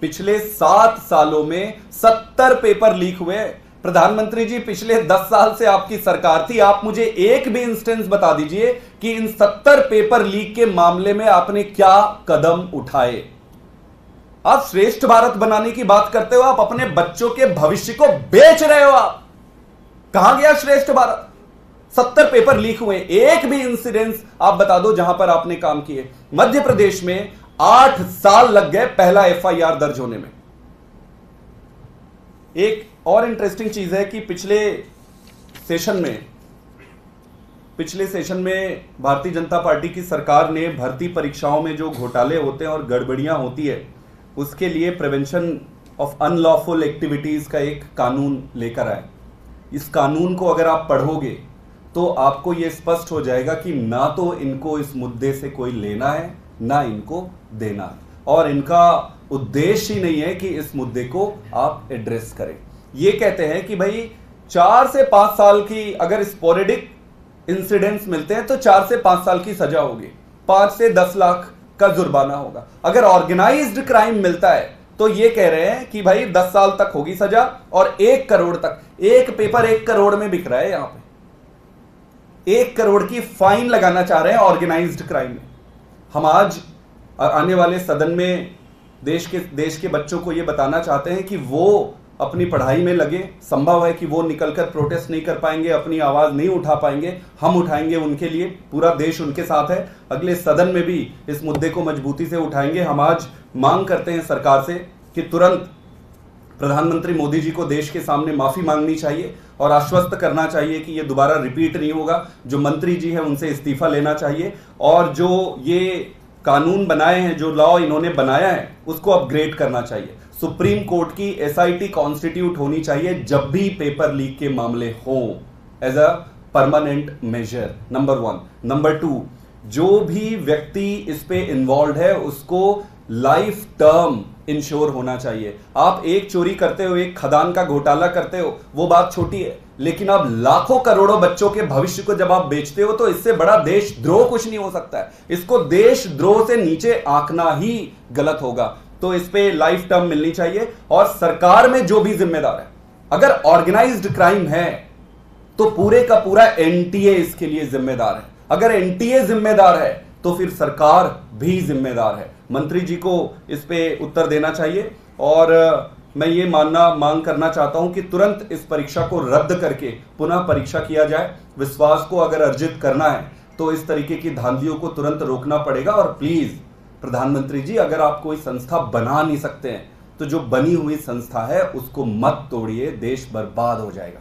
पिछले 7 सालों में 70 पेपर लीक हुए। प्रधानमंत्री जी, पिछले 10 साल से आपकी सरकार थी, आप मुझे एक भी इंस्टेंस बता दीजिए कि इन 70 पेपर लीक के मामले में आपने क्या कदम उठाए। आप श्रेष्ठ भारत बनाने की बात करते हो, आप अपने बच्चों के भविष्य को बेच रहे हो। आप कहां गया श्रेष्ठ भारत? 70 पेपर लीक हुए, एक भी इंसिडेंस आप बता दो जहां पर आपने काम किए। मध्य प्रदेश में 8 साल लग गए पहला एफआईआर दर्ज होने में। एक और इंटरेस्टिंग चीज है कि पिछले सेशन में भारतीय जनता पार्टी की सरकार ने भर्ती परीक्षाओं में जो घोटाले होते हैं और गड़बड़ियां होती है उसके लिए प्रिवेंशन ऑफ अनलॉफुल एक्टिविटीज का एक कानून लेकर आए। इस कानून को अगर आप पढ़ोगे तो आपको यह स्पष्ट हो जाएगा कि ना तो इनको इस मुद्दे से कोई लेना है ना इनको देना है, और इनका उद्देश्य ही नहीं है कि इस मुद्दे को आप एड्रेस करें। ये कहते हैं कि भाई 4 से 5 साल की अगर स्पोरेडिक इंसिडेंट्स मिलते हैं तो 4 से 5 साल की सजा होगी, 5 से 10 लाख का जुर्माना होगा। अगर ऑर्गेनाइज्ड क्राइम मिलता है तो ये कह रहे हैं कि भाई 10 साल तक होगी सजा और 1 करोड़ तक। एक पेपर 1 करोड़ में बिक रहा है। यहां पे 1 करोड़ की फाइन लगाना चाह रहे हैं ऑर्गेनाइज्ड क्राइम में। हम आज आने वाले सदन में देश के बच्चों को यह बताना चाहते हैं कि वो अपनी पढ़ाई में लगे। संभव है कि वो निकलकर प्रोटेस्ट नहीं कर पाएंगे, अपनी आवाज नहीं उठा पाएंगे, हम उठाएंगे उनके लिए, पूरा देश उनके साथ है। अगले सदन में भी इस मुद्दे को मजबूती से उठाएंगे। हम आज मांग करते हैं सरकार से कि तुरंत प्रधानमंत्री मोदी जी को देश के सामने माफी मांगनी चाहिए और आश्वस्त करना चाहिए कि यह दोबारा रिपीट नहीं होगा। जो मंत्री जी हैं उनसे इस्तीफा लेना चाहिए और जो ये कानून बनाए हैं, जो लॉ इन्होंने बनाया है, उसको अपग्रेड करना चाहिए। सुप्रीम कोर्ट की एसआईटी कॉन्स्टिट्यूट होनी चाहिए जब भी पेपर लीक के मामले हो, as a permanent measure, number 1। Number 2, जो भी व्यक्ति इस पे इन्वॉल्व है उसको लाइफ टर्म इंश्योर होना चाहिए। आप एक चोरी करते हो, एक खदान का घोटाला करते हो, वो बात छोटी है, लेकिन आप लाखों करोड़ों बच्चों के भविष्य को जब आप बेचते हो तो इससे बड़ा देशद्रोह कुछ नहीं हो सकता है। इसको देशद्रोह से नीचे आंकना ही गलत होगा। तो इस पे लाइफ टर्म मिलनी चाहिए। और सरकार में जो भी जिम्मेदार है, अगर ऑर्गेनाइज्ड क्राइम है तो पूरे का पूरा एनटीए इसके लिए जिम्मेदार है। अगर एनटीए जिम्मेदार है तो फिर सरकार भी जिम्मेदार है। मंत्री जी को इस पे उत्तर देना चाहिए और मैं ये मांग करना चाहता हूं कि तुरंत इस परीक्षा को रद्द करके पुनः परीक्षा किया जाए। विश्वास को अगर अर्जित करना है तो इस तरीके की धांधलियों को तुरंत रोकना पड़ेगा। और प्लीज प्रधानमंत्री जी, अगर आप कोई संस्था बना नहीं सकते हैं तो जो बनी हुई संस्था है उसको मत तोड़िए, देश बर्बाद हो जाएगा।